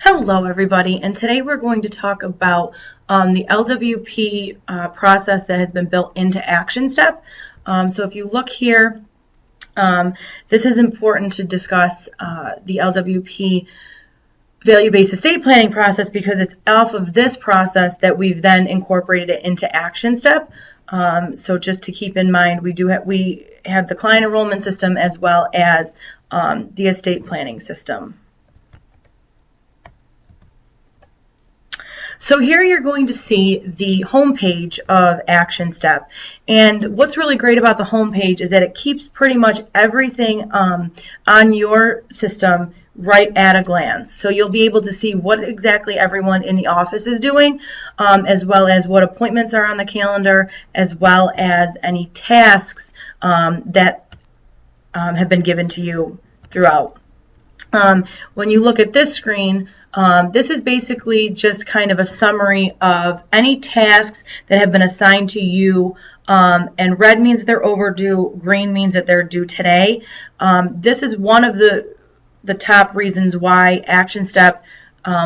Hello everybody, and today we're going to talk about the LWP process that has been built into Actionstep. So if you look here, this is important to discuss the LWP value-based estate planning process because it's off of this process that we've then incorporated it into Actionstep. So just to keep in mind, we have the client enrollment system as well as the estate planning system. So here you're going to see the home page of Actionstep, and what's really great about the home page is that it keeps pretty much everything on your system right at a glance. So you'll be able to see what exactly everyone in the office is doing, as well as what appointments are on the calendar, as well as any tasks that have been given to you throughout. When you look at this screen, this is basically just kind of a summary of any tasks that have been assigned to you, and red means that they're overdue, green means that they're due today. This is one of the top reasons why Actionstep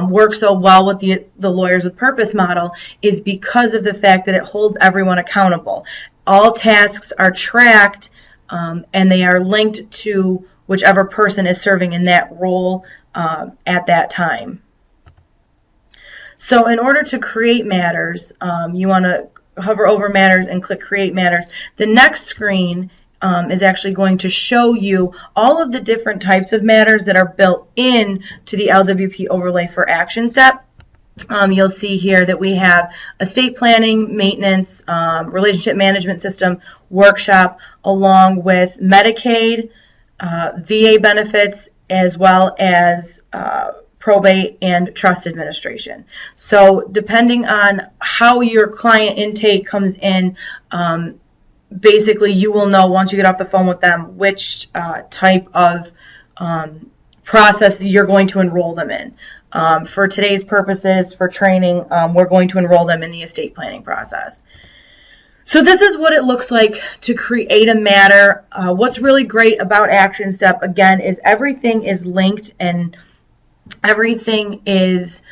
works so well with the Lawyers with Purpose model, is because of the fact that it holds everyone accountable. All tasks are tracked, and they are linked to whichever person is serving in that role at that time. So in order to create matters, you want to hover over matters and click create matters. The next screen is actually going to show you all of the different types of matters that are built in to the LWP overlay for Actionstep. You'll see here that we have estate planning, maintenance, relationship management system, workshop, along with Medicaid, VA benefits, as well as probate and trust administration. So depending on how your client intake comes in, basically you will know once you get off the phone with them which type of process that you're going to enroll them in. For today's purposes, for training, we're going to enroll them in the estate planning process. So this is what it looks like to create a matter. What's really great about Actionstep, again, is everything is linked and everything is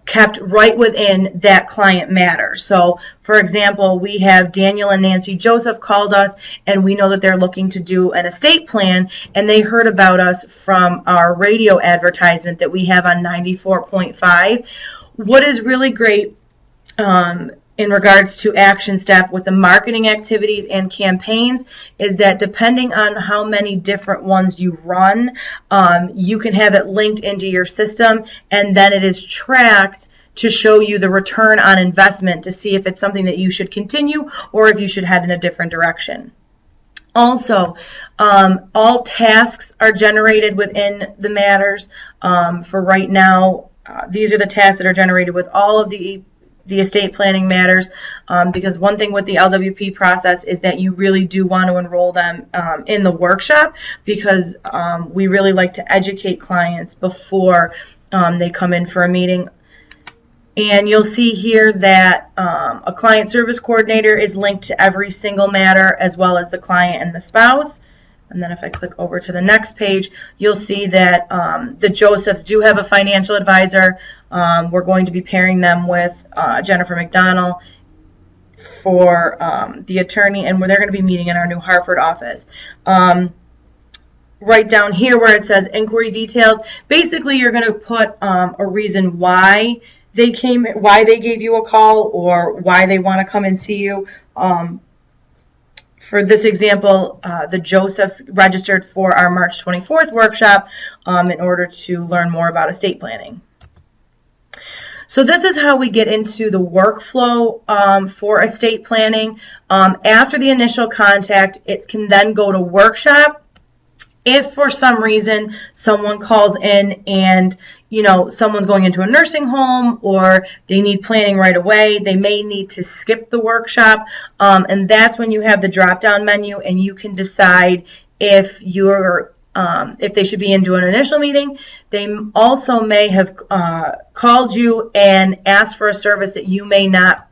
kept right within that client matter. So, for example, we have Daniel and Nancy Joseph called us, and we know that they're looking to do an estate plan, and they heard about us from our radio advertisement that we have on 94.5. What is really great in regards to Actionstep with the marketing activities and campaigns is that depending on how many different ones you run, you can have it linked into your system, and then it is tracked to show you the return on investment to see if it's something that you should continue or if you should head in a different direction. Also, all tasks are generated within the matters. For right now, these are the tasks that are generated with all of the estate planning matters, because one thing with the LWP process is that you really do want to enroll them in the workshop, because we really like to educate clients before they come in for a meeting. And you'll see here that a client service coordinator is linked to every single matter, as well as the client and the spouse. And then if I click over to the next page, you'll see that the Josephs do have a financial advisor. We're going to be pairing them with Jennifer McDonald for the attorney, and they're going to be meeting in our New Hartford office. Right down here where it says inquiry details, basically you're going to put a reason why they gave you a call or why they want to come and see you. For this example, the Josephs registered for our March 24th workshop in order to learn more about estate planning. So this is how we get into the workflow for estate planning. After the initial contact, it can then go to workshop. If for some reason someone calls in and someone's going into a nursing home or they need planning right away, they may need to skip the workshop, and that's when you have the drop-down menu and you can decide if they should be into an initial meeting. They also may have called you and asked for a service that you may not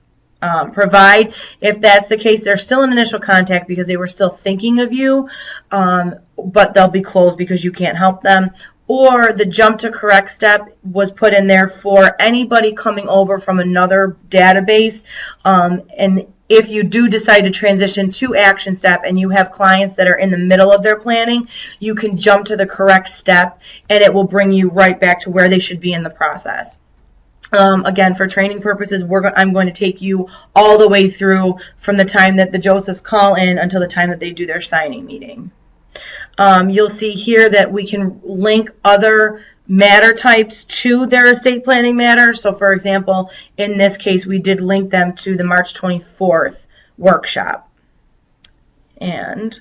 provide. If that's the case, they're still in initial contact because they were still thinking of you, but they'll be closed because you can't help them. or the jump to correct step was put in there for anybody coming over from another database. And if you do decide to transition to Actionstep and you have clients that are in the middle of their planning, you can jump to the correct step and it will bring you right back to where they should be in the process. Again, for training purposes, I'm going to take you all the way through from the time that the Josephs call in until the time that they do their signing meeting. You'll see here that we can link other matter types to their estate planning matter. So for example, in this case, we did link them to the March 24th workshop. And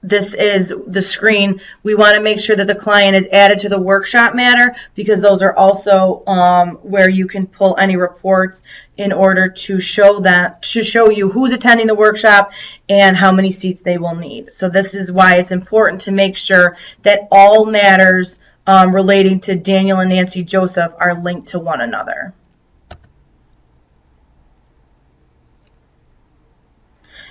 this is the screen. We want to make sure that the client is added to the workshop matter, because those are also where you can pull any reports in order to show you who's attending the workshop and how many seats they will need. So this is why it's important to make sure that all matters relating to Daniel and Nancy Joseph are linked to one another.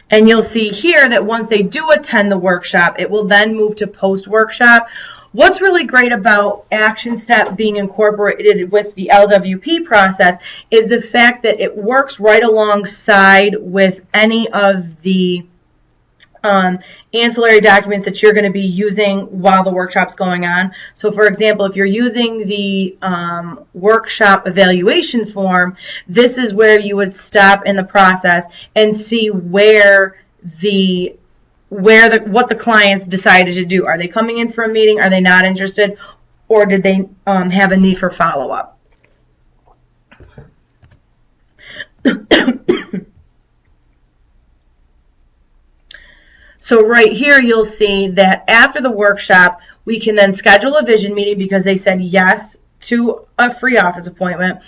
And you'll see here that once they do attend the workshop, it will then move to post-workshop. What's really great about Actionstep being incorporated with the LWP process is the fact that it works right alongside with any of the ancillary documents that you're going to be using while the workshop's going on. So for example, if you're using the workshop evaluation form, this is where you would stop in the process and see what the clients decided to do. Are they coming in for a meeting? Are they not interested? Or did they have a need for follow-up? So right here, you'll see that after the workshop, we can then schedule a vision meeting because they said yes to a free office appointment.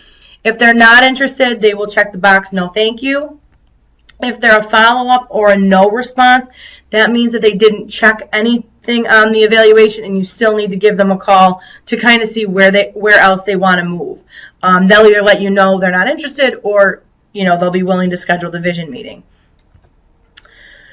If they're not interested, they will check the box, no thank you. If they're a follow-up or a no response, that means that they didn't check anything on the evaluation, and you still need to give them a call to kind of see where else they want to move. They'll either let you know they're not interested, or they'll be willing to schedule the vision meeting.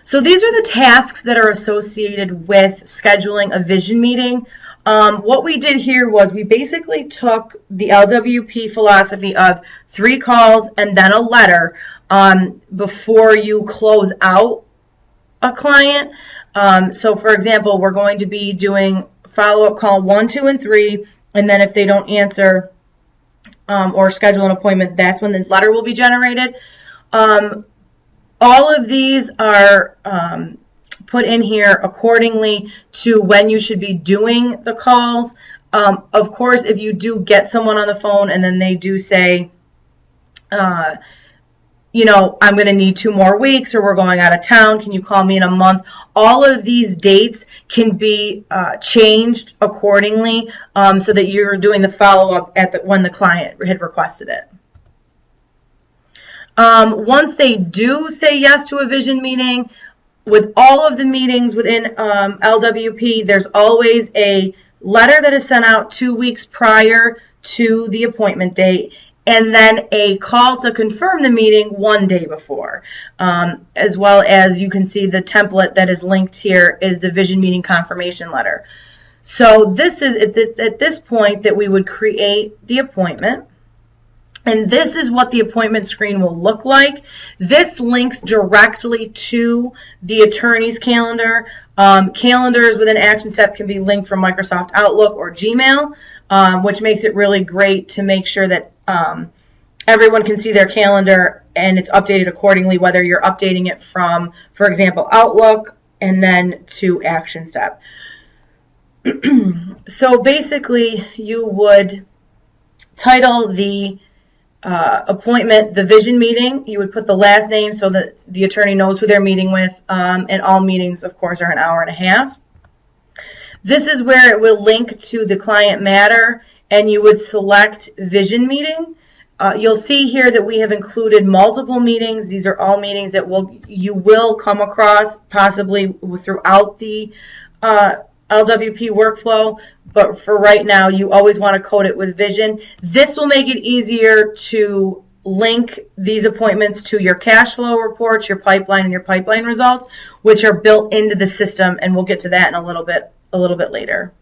So these are the tasks that are associated with scheduling a vision meeting. What we did here was we basically took the LWP philosophy of 3 calls and then a letter before you close out a client. So for example, we're going to be doing follow-up call 1, 2, and 3, and then if they don't answer or schedule an appointment, that's when the letter will be generated. All of these are put in here accordingly to when you should be doing the calls. Of course, if you do get someone on the phone and then they do say, I'm going to need 2 more weeks, or we're going out of town, can you call me in a month? All of these dates can be changed accordingly so that you're doing the follow-up when the client had requested it. Once they do say yes to a vision meeting, with all of the meetings within LWP, there's always a letter that is sent out 2 weeks prior to the appointment date, and then a call to confirm the meeting 1 day before. As well as you can see the template that is linked here is the vision meeting confirmation letter. So this is at this point that we would create the appointment. And this is what the appointment screen will look like. This links directly to the attorney's calendar. Calendars within Actionstep can be linked from Microsoft Outlook or Gmail, which makes it really great to make sure that everyone can see their calendar and it's updated accordingly, whether you're updating it from, for example, Outlook and then to Actionstep. So basically, you would title the appointment the vision meeting. You would put the last name so that the attorney knows who they're meeting with, and all meetings, of course, are an hour and a half. This is where it will link to the client matter, and you would select vision meeting. You'll see here that we have included multiple meetings. These are all meetings that you will come across possibly throughout the LWP workflow, but for right now, you always want to code it with vision. This will make it easier to link these appointments to your cash flow reports, your pipeline, and your pipeline results, which are built into the system, and we'll get to that in a little bit later.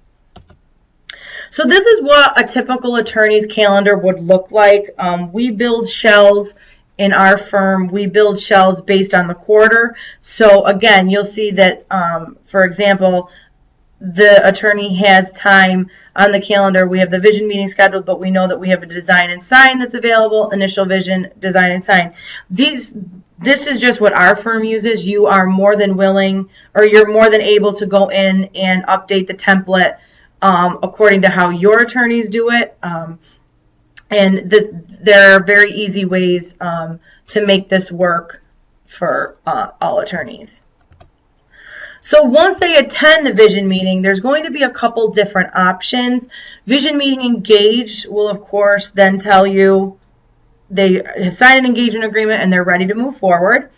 So this is what a typical attorney's calendar would look like. We build shells in our firm. We build shells based on the quarter. So again, you'll see that, for example, the attorney has time on the calendar. We have the vision meeting scheduled, but we know that we have a design and sign that's available, initial vision, design and sign. This is just what our firm uses. You are more than willing, or you're more than able to go in and update the template according to how your attorneys do it. And there are very easy ways to make this work for all attorneys. So once they attend the vision meeting, there's going to be a couple different options. Vision meeting engaged will, of course, then tell you they have signed an engagement agreement and they're ready to move forward.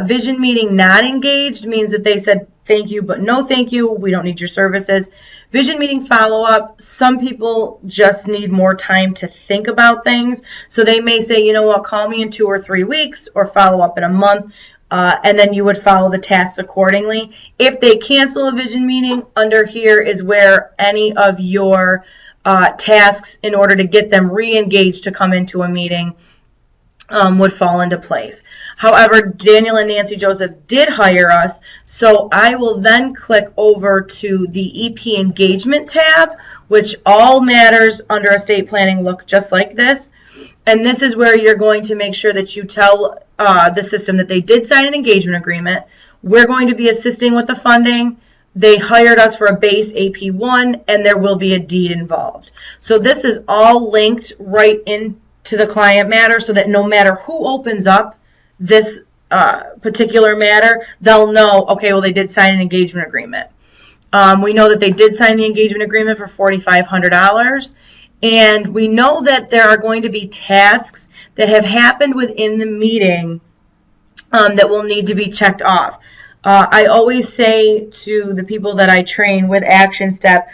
Vision meeting not engaged means that they said thank you, but no thank you. We don't need your services. Vision meeting follow-up, some people just need more time to think about things. So they may say, you know what, call me in 2 or 3 weeks, or follow up in a month. And then you would follow the tasks accordingly. If they cancel a vision meeting, under here is where any of your tasks in order to get them re-engaged to come into a meeting would fall into place. However, Daniel and Nancy Joseph did hire us, so I will then click over to the EP engagement tab, which all matters under estate planning look just like this. And this is where you're going to make sure that you tell the system that they did sign an engagement agreement. We're going to be assisting with the funding. They hired us for a base AP1, and there will be a deed involved. So this is all linked right into the client matter, so that no matter who opens up this particular matter, they'll know, okay, well, they did sign an engagement agreement. We know that they did sign the engagement agreement for $4,500. And we know that there are going to be tasks that have happened within the meeting that will need to be checked off. I always say to the people that I train with Actionstep,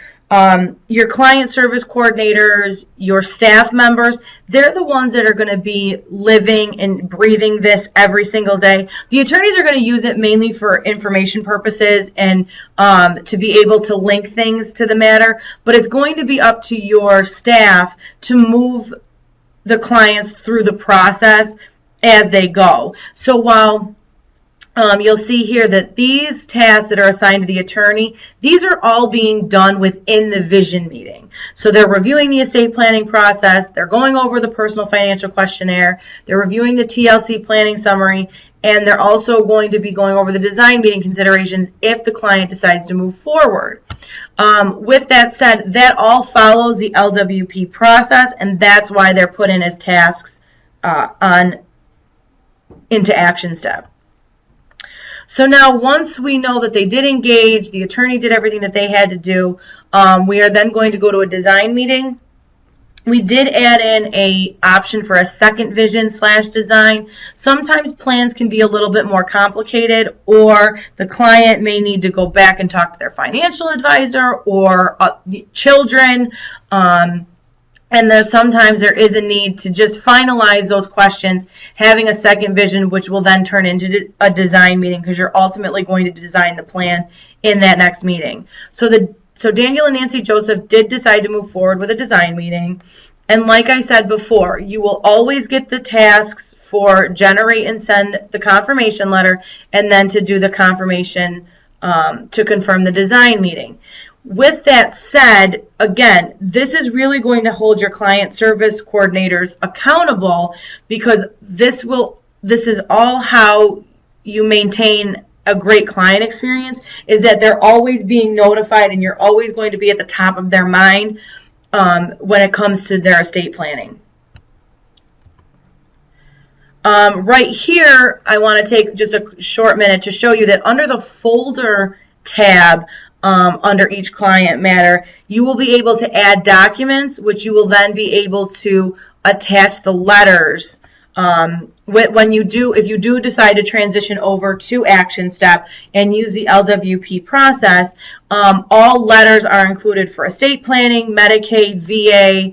your client service coordinators, your staff members, they're the ones that are going to be living and breathing this every single day. The attorneys are going to use it mainly for information purposes and to be able to link things to the matter, but it's going to be up to your staff to move the clients through the process as they go. So while you'll see here that these tasks that are assigned to the attorney, these are all being done within the vision meeting. So they're reviewing the estate planning process, they're going over the personal financial questionnaire, they're reviewing the TLC planning summary, and they're also going to be going over the design meeting considerations if the client decides to move forward. With that said, that all follows the LWP process, and that's why they're put in as tasks into Actionstep. So now once we know that they did engage, the attorney did everything that they had to do, we are then going to go to a design meeting. We did add in an option for a second vision / design. Sometimes plans can be a little bit more complicated, or the client may need to go back and talk to their financial advisor or children. And sometimes there is a need to just finalize those questions, having a second vision, which will then turn into a design meeting, because you're ultimately going to design the plan in that next meeting. So Daniel and Nancy Joseph did decide to move forward with a design meeting. And like I said before, you will always get the tasks for generate and send the confirmation letter, and then to do the confirmation to confirm the design meeting. With that said, again, this is really going to hold your client service coordinators accountable, because this is all how you maintain a great client experience, is that they're always being notified and you're always going to be at the top of their mind when it comes to their estate planning. Right here, I want to take just a short minute to show you that under the folder tab, under each client matter, you will be able to add documents, which you will then be able to attach the letters. If you do decide to transition over to Actionstep and use the LWP process, all letters are included for estate planning, Medicaid, VA,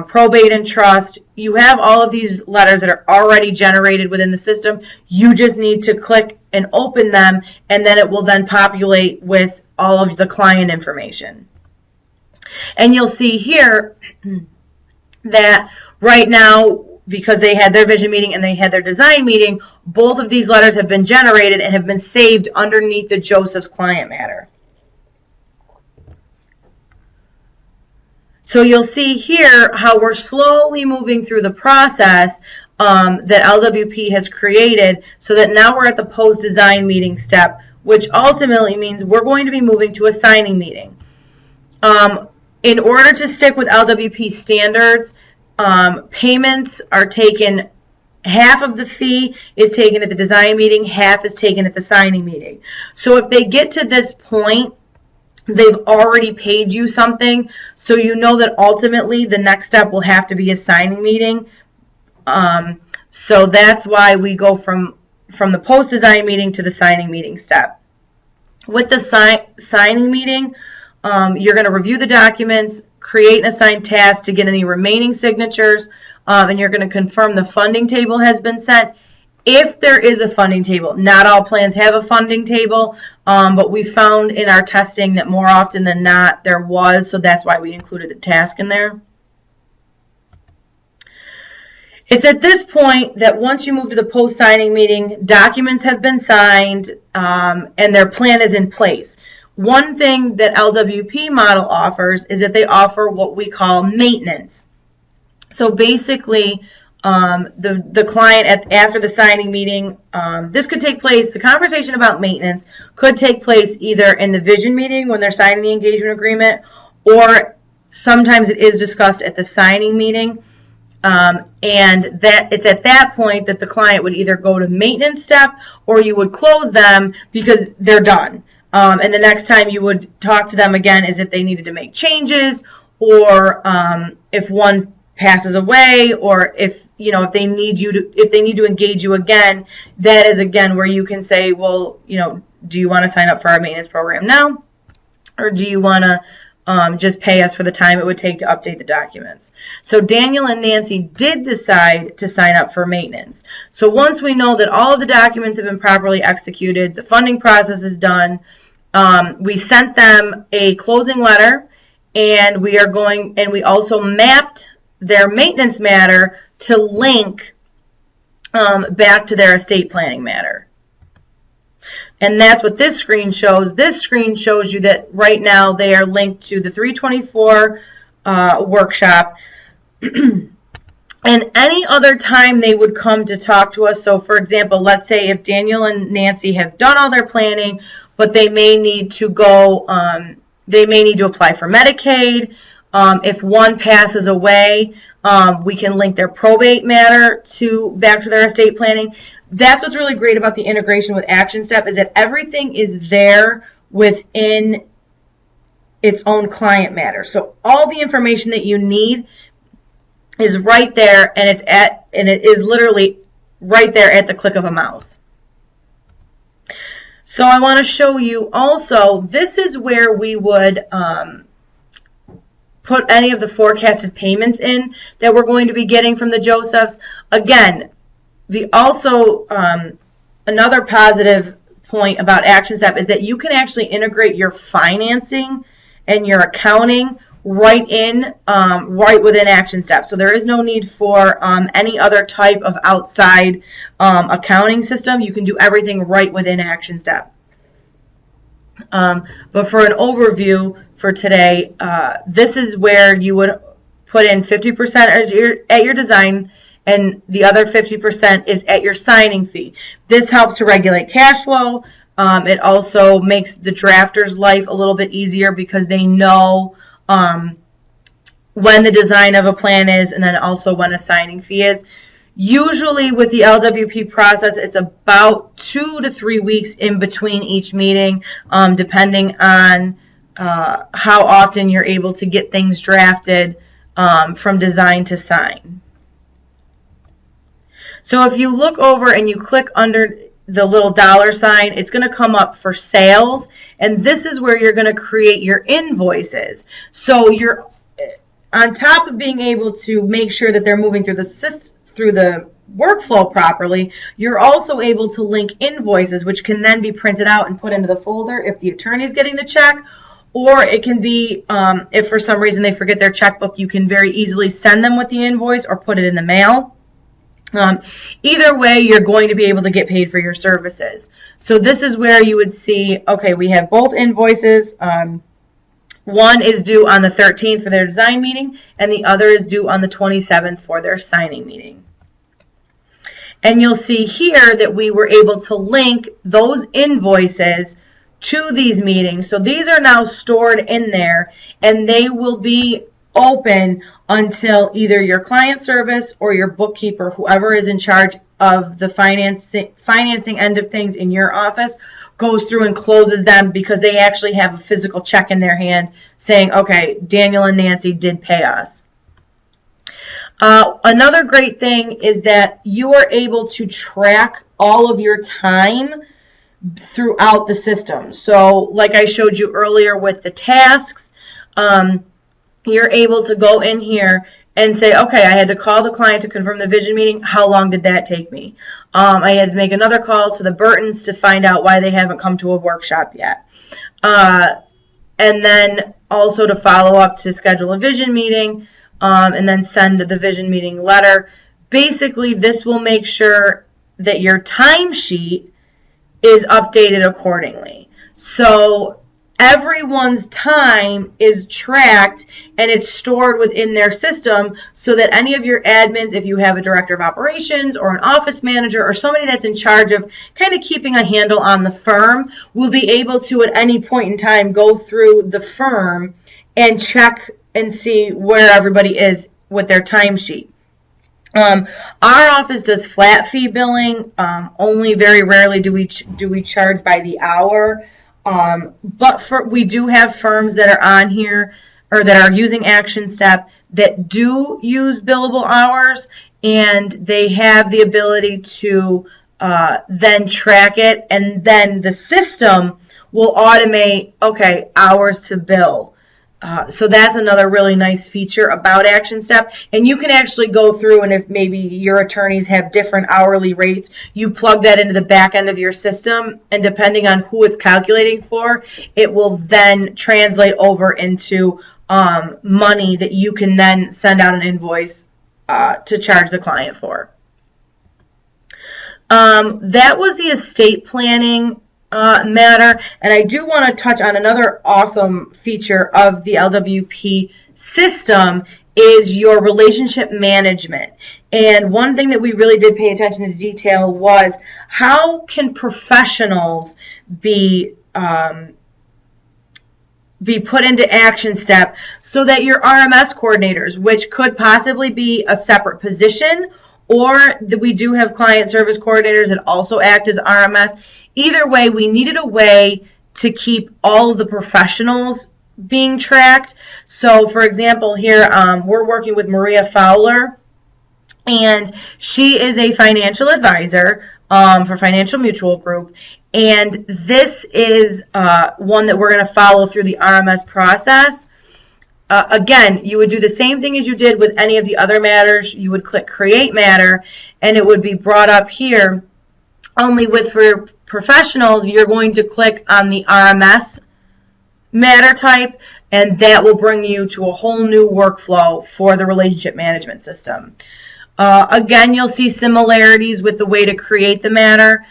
probate and trust. You have all of these letters that are already generated within the system. You just need to click and open them, and then it will then populate with all of the client information. And you'll see here that right now, because they had their vision meeting and they had their design meeting, both of these letters have been generated and have been saved underneath the Joseph's client matter. So you'll see here how we're slowly moving through the process that LWP has created, so that now we're at the post-design meeting step, which ultimately means we're going to be moving to a signing meeting. In order to stick with LWP standards, payments are taken, half of the fee is taken at the design meeting, half is taken at the signing meeting. So if they get to this point, they've already paid you something, so you know that ultimately the next step will have to be a signing meeting. So that's why we go from the post-design meeting to the signing meeting step. With the signing meeting, you're going to review the documents, create and assign tasks to get any remaining signatures, and you're going to confirm the funding table has been sent. If there is a funding table, not all plans have a funding table, but we found in our testing that more often than not there was, so that's why we included the task in there. It's at this point that once you move to the post-signing meeting, documents have been signed, and their plan is in place. One thing that LWP model offers is that they offer what we call maintenance. So basically, the client after the signing meeting, this could take place, the conversation about maintenance could take place either in the vision meeting when they're signing the engagement agreement, or sometimes it is discussed at the signing meeting. And that it's at that point that the client would either go to maintenance step, or you would close them because they're done. And the next time you would talk to them again is if they needed to make changes, or if one passes away, or if they need to engage you again. That is again where you can say, well, do you want to sign up for our maintenance program now, or do you want to just pay us for the time it would take to update the documents? So Daniel and Nancy did decide to sign up for maintenance. So once we know that all of the documents have been properly executed, the funding process is done, we sent them a closing letter, and we also mapped their maintenance matter to link back to their estate planning matter. And that's what this screen shows. This screen shows you that right now they are linked to the 324 workshop. And any other time they would come to talk to us. So for example, let's say if Daniel and Nancy have done all their planning, but they may need to go, they may need to apply for Medicaid. If one passes away, we can link their probate matter back to their estate planning. That's what's really great about the integration with Actionstep, is that everything is there within its own client matter. So all the information that you need is right there, and it is literally right there at the click of a mouse. So I want to show you also, this is where we would put any of the forecasted payments in that we're going to be getting from the Josephs. Again, another positive point about Actionstep is that you can actually integrate your financing and your accounting right within Actionstep. So there is no need for any other type of outside accounting system. You can do everything right within Actionstep. But for an overview for today, this is where you would put in 50% at your design, and the other 50% is at your signing fee. This helps to regulate cash flow. It also makes the drafter's life a little bit easier because they know when the design of a plan is, and then also when a signing fee is. Usually with the LWP process, it's about 2 to 3 weeks in between each meeting, depending on how often you're able to get things drafted from design to sign. So if you look over and you click under the little $sign, it's going to come up for sales, and this is where you're going to create your invoices. So on top of being able to make sure that they're moving through the workflow properly, you're also able to link invoices, which can then be printed out and put into the folder if the attorney is getting the check, or it can be, if for some reason they forget their checkbook, you can very easily send them with the invoice or put it in the mail. Either way, you're going to be able to get paid for your services. So this is where you would see, okay, we have both invoices. One is due on the 13th for their design meeting, and the other is due on the 27th for their signing meeting. And you'll see here that we were able to link those invoices to these meetings. So these are now stored in there, and they will be open until either your client service or your bookkeeper, whoever is in charge of the financing end of things in your office, goes through and closes them, because they actually have a physical check in their hand saying, okay, Daniel and Nancy did pay us. Another great thing is that you are able to track all of your time throughout the system. So like I showed you earlier with the tasks, you're able to go in here and say, okay, I had to call the client to confirm the vision meeting. How long did that take me? I had to make another call to the Burtons to find out why they haven't come to a workshop yet. And then also to follow up to schedule a vision meeting, and then send the vision meeting letter. Basically, this will make sure that your timesheet is updated accordingly. So everyone's time is tracked and it's stored within their system, so that any of your admins, if you have a director of operations or an office manager or somebody that's in charge of kind of keeping a handle on the firm, will be able to at any point in time go through the firm and check and see where everybody is with their timesheet. Our office does flat fee billing. Only very rarely do we charge by the hour. But we do have firms that are on here, or that are using Actionstep, that do use billable hours, and they have the ability to then track it, and then the system will automate, okay, hours to bill. So that's another really nice feature about Actionstep. And you can actually go through, and if maybe your attorneys have different hourly rates, you plug that into the back end of your system, and depending on who it's calculating for, it will then translate over into money that you can then send out an invoice to charge the client for. That was the estate planning matter, and I do want to touch on another awesome feature of the LWP system is your relationship management. And one thing that we really did pay attention to detail was, how can professionals be put into Actionstep so that your RMS coordinators, which could possibly be a separate position, or that we do have client service coordinators that also act as RMS. Either way, we needed a way to keep all of the professionals being tracked. So, for example, here we're working with Maria Fowler, and she is a financial advisor for Financial Mutual Group. And this is one that we're going to follow through the RMS process. Again, you would do the same thing as you did with any of the other matters. You would click Create Matter, and it would be brought up here. Only for professionals, you're going to click on the RMS matter type, and that will bring you to a whole new workflow for the relationship management system. Again, you'll see similarities with the way to create the matter.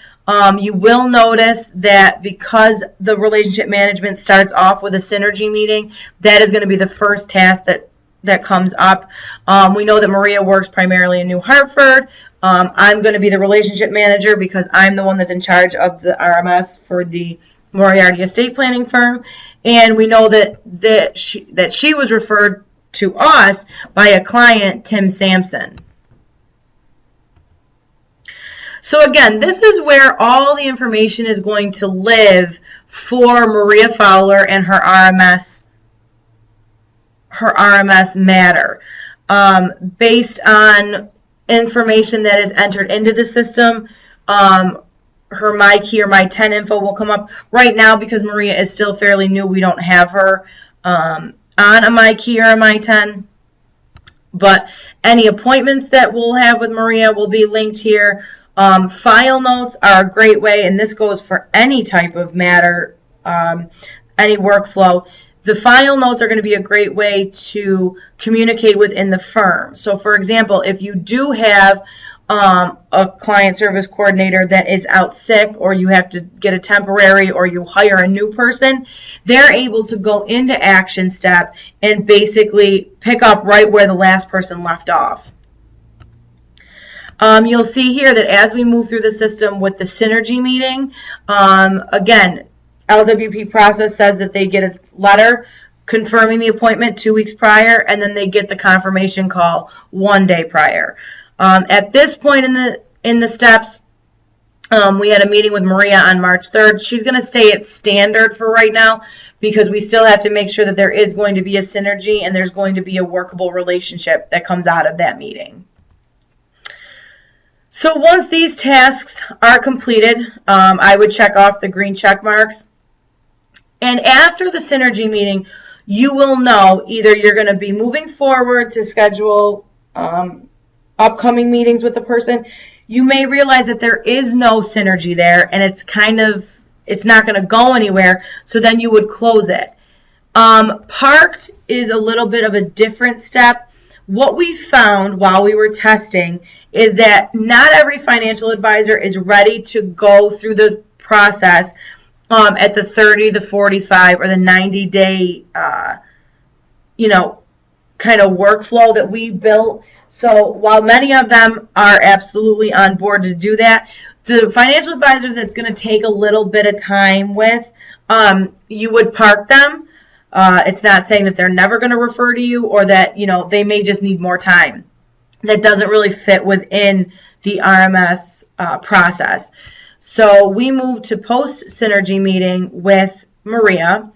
You will notice that because the relationship management starts off with a synergy meeting, that is going to be the first task that comes up. We know that Maria works primarily in New Hartford. I'm going to be the relationship manager because I'm the one that's in charge of the RMS for the Moriarty estate planning firm. And we know that she was referred to us by a client, Tim Sampson. So again, this is where all the information is going to live for Maria Fowler and her RMS matter. Based on information that is entered into the system, her My Key or My 10 info will come up. Right now, because Maria is still fairly new, we don't have her on a My Key or a My 10. But any appointments that we'll have with Maria will be linked here. File notes are a great way, and this goes for any type of matter, any workflow. The file notes are going to be a great way to communicate within the firm. So, for example, if you do have a client service coordinator that is out sick, or you have to get a temporary, or you hire a new person, they're able to go into Actionstep and basically pick up right where the last person left off. You'll see here that as we move through the system with the synergy meeting, again, LWP process says that they get a letter confirming the appointment 2 weeks prior, and then they get the confirmation call 1 day prior. At this point in the steps, we had a meeting with Maria on March 3rd. She's going to stay at standard for right now because we still have to make sure that there is going to be a synergy and there's going to be a workable relationship that comes out of that meeting. So once these tasks are completed, I would check off the green check marks. And after the synergy meeting, you will know either you're going to be moving forward to schedule upcoming meetings with the person. You may realize that there is no synergy there and it's not going to go anywhere, so then you would close it. Parked is a little bit of a different step. What we found while we were testing is that not every financial advisor is ready to go through the process at the 30, the 45, or the 90-day, kind of workflow that we built. So while many of them are absolutely on board to do that, the financial advisors that's going to take a little bit of time with, you would park them. It's not saying that they're never going to refer to you or that, they may just need more time. That doesn't really fit within the RMS process. So we moved to post-synergy meeting with Maria.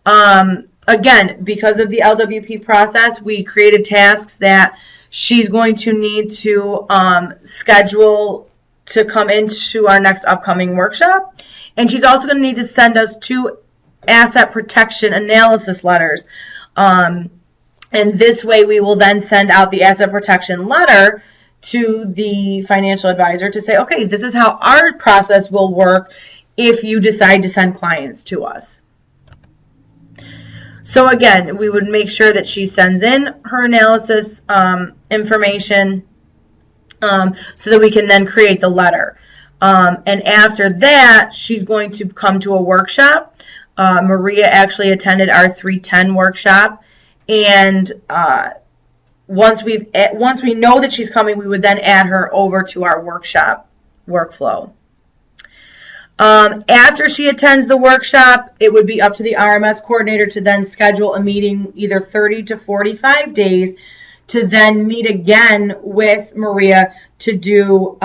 Again, because of the LWP process, we created tasks that she's going to need to schedule to come into our next upcoming workshop. And she's also going to need to send us 2 asset protection analysis letters. And this way we will then send out the asset protection letter to the financial advisor to say, okay, this is how our process will work if you decide to send clients to us. So again, we would make sure that she sends in her analysis information so that we can then create the letter. And after that, she's going to come to a workshop. Maria actually attended our 310 workshop, and once we know that she's coming, we would then add her over to our workshop workflow. After she attends the workshop, it would be up to the RMS coordinator to then schedule a meeting either 30 to 45 days to then meet again with Maria to do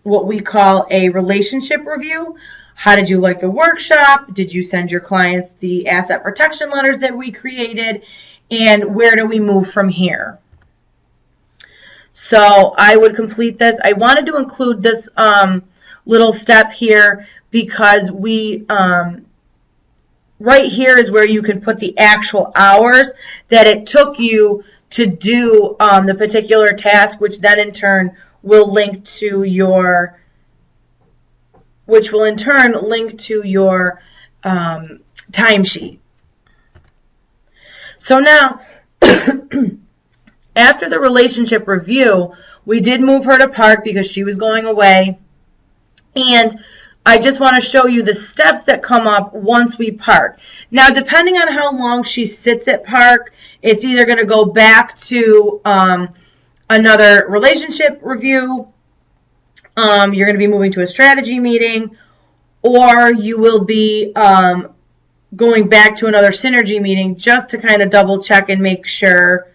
what we call a relationship review. How did you like the workshop? Did you send your clients the asset protection letters that we created? And where do we move from here? So I would complete this. I wanted to include this little step here because we right here is where you can put the actual hours that it took you to do the particular task, which then in turn will link to your timesheet. So now, after the relationship review, we did move her to park because she was going away. And I just want to show you the steps that come up once we park. Now, depending on how long she sits at park, it's either going to go back to another relationship review, you're going to be moving to a strategy meeting, or you will be going back to another synergy meeting just to kind of double check and make sure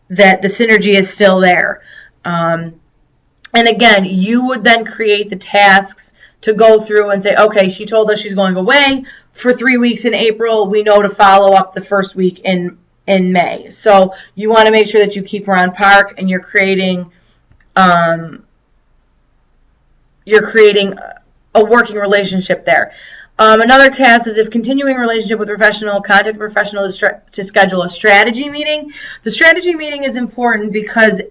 that the synergy is still there. And again, you would then create the tasks to go through and say, okay, she told us she's going away for 3 weeks in April. We know to follow up the first week in May. So you want to make sure that you keep her on park and you're creating a working relationship there. Another task is if continuing relationship with professional, contact the professional to schedule a strategy meeting. The strategy meeting is important because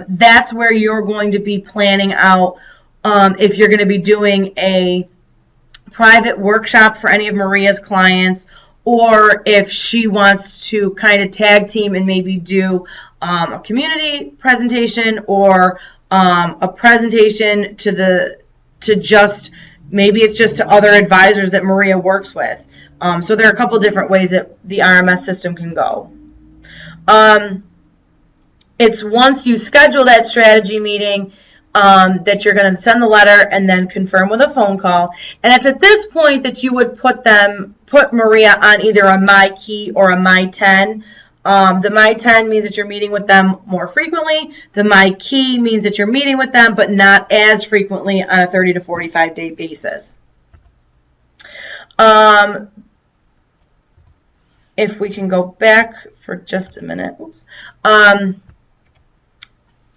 that's where you're going to be planning out if you're going to be doing a private workshop for any of Maria's clients, or if she wants to kind of tag team and maybe do a community presentation or a presentation maybe it's just to other advisors that Maria works with. So there are a couple different ways that the RMS system can go. It's once you schedule that strategy meeting that you're going to send the letter and then confirm with a phone call. And it's at this point that you would put Maria on either a My Key or a My 10. The My 10 means that you're meeting with them more frequently. The My Key means that you're meeting with them, but not as frequently on a 30 to 45 day basis. If we can go back for just a minute. Oops.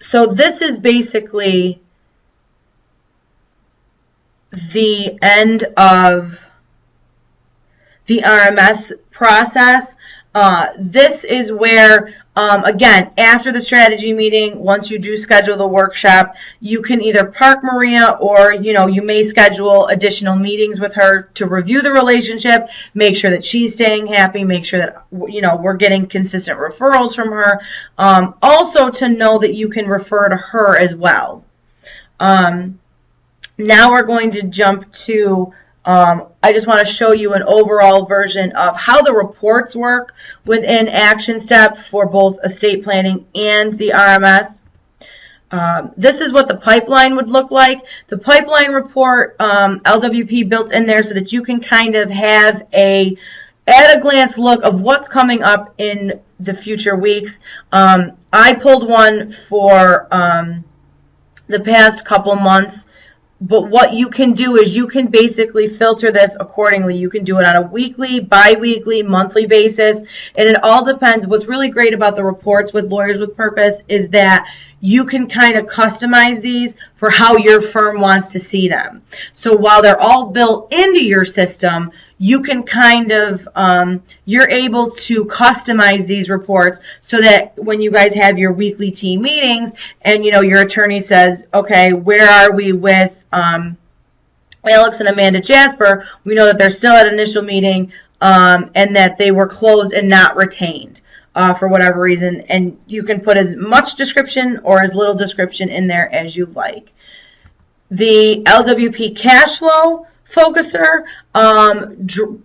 So this is basically the end of the RMS process. This is where, again, after the strategy meeting, once you do schedule the workshop, you can either park Maria or, you may schedule additional meetings with her to review the relationship, make sure that she's staying happy, make sure that, we're getting consistent referrals from her. Also to know that you can refer to her as well. Now we're going to jump to I just want to show you an overall version of how the reports work within Actionstep for both estate planning and the RMS. This is what the pipeline would look like. The pipeline report, LWP built in there so that you can kind of have at a glance look of what's coming up in the future weeks. I pulled one for the past couple months. But what you can do is you can basically filter this accordingly. You can do it on a weekly, bi-weekly, monthly basis. And it all depends. What's really great about the reports with Lawyers with Purpose is that you can kind of customize these for how your firm wants to see them. So while they're all built into your system, you can kind of, you're able to customize these reports so that when you guys have your weekly team meetings and, your attorney says, okay, where are we with Alex and Amanda Jasper? We know that they're still at initial meeting and that they were closed and not retained for whatever reason. And you can put as much description or as little description in there as you like. The LWP cash flow focuser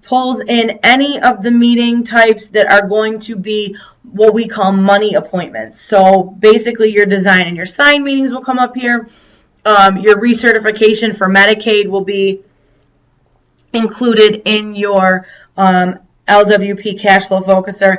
pulls in any of the meeting types that are going to be what we call money appointments. So basically your design and your sign meetings will come up here. Your recertification for Medicaid will be included in your LWP cash flow focuser.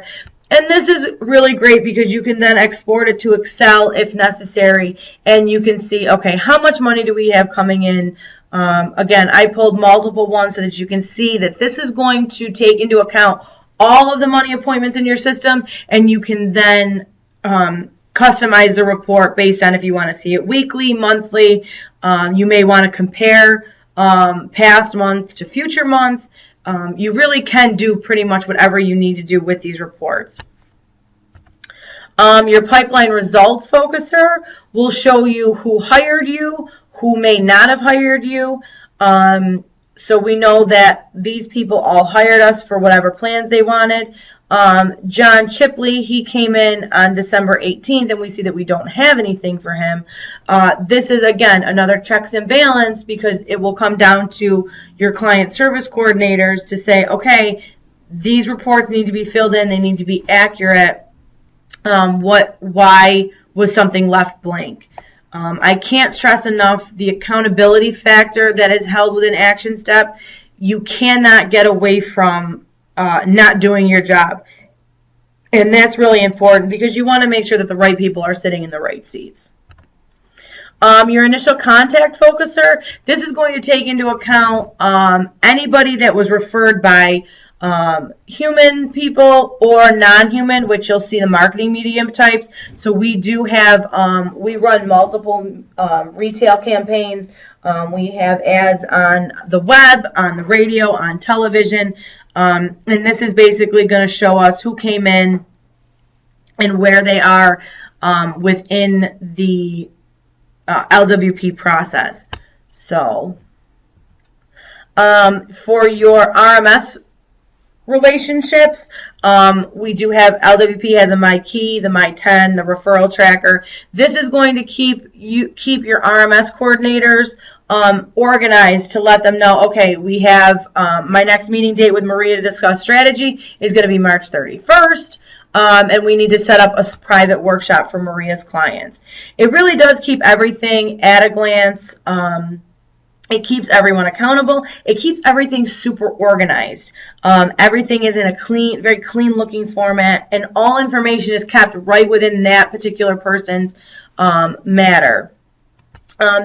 And this is really great because you can then export it to Excel if necessary, and you can see, okay, how much money do we have coming in? Again, I pulled multiple ones so that you can see that this is going to take into account all of the money appointments in your system, and you can then customize the report based on if you want to see it weekly, monthly. You may want to compare past month to future month. You really can do pretty much whatever you need to do with these reports. Your pipeline results focuser will show you who hired you, who may not have hired you. So we know that these people all hired us for whatever plans they wanted. John Chipley, he came in on December 18th, and we see that we don't have anything for him. This is, again, another checks and balance because it will come down to your client service coordinators to say, okay, these reports need to be filled in. They need to be accurate. Why was something left blank? I can't stress enough the accountability factor that is held within Actionstep. You cannot get away from not doing your job. And that's really important because you want to make sure that the right people are sitting in the right seats. Your initial contact focuser, this is going to take into account anybody that was referred by human people or non-human, which you'll see the marketing medium types. So we do have, we run multiple retail campaigns. We have ads on the web, on the radio, on television, and this is basically going to show us who came in and where they are within the LWP process. So for your RMS relationships, we do have LWP has a My Key, the My 10, the referral tracker. This is going to keep your RMS coordinators organized to let them know, okay, we have my next meeting date with Maria to discuss strategy is going to be March 31st. And we need to set up a private workshop for Maria's clients. It really does keep everything at a glance. It keeps everyone accountable. It keeps everything super organized. Everything is in a clean, very clean looking format, and all information is kept right within that particular person's matter.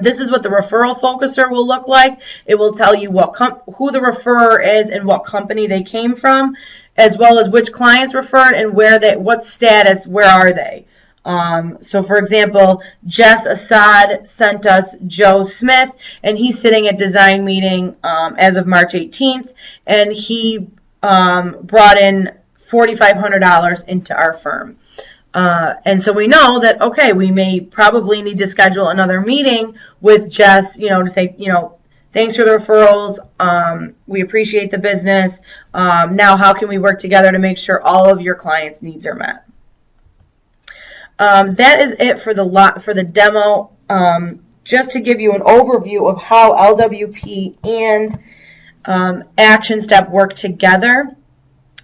This is what the referral focuser will look like. It will tell you who the referrer is and what company they came from, as well as which clients referred and what status, where are they. So for example, Jess Assad sent us Joe Smith, and he's sitting at design meeting as of March 18th, and he brought in $4,500 into our firm. And so we know that, okay, we may probably need to schedule another meeting with Jess, to say, thanks for the referrals. We appreciate the business. Now how can we work together to make sure all of your clients' needs are met? That is it for the demo. Just to give you an overview of how LWP and Actionstep work together.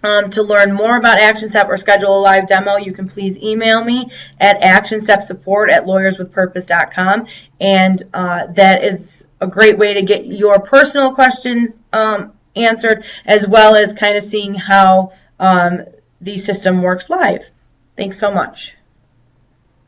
To learn more about Actionstep or schedule a live demo, you can please email me at actionstepsupport@lawyerswithpurpose.com, and that is a great way to get your personal questions answered, as well as kind of seeing how the system works live. Thanks so much.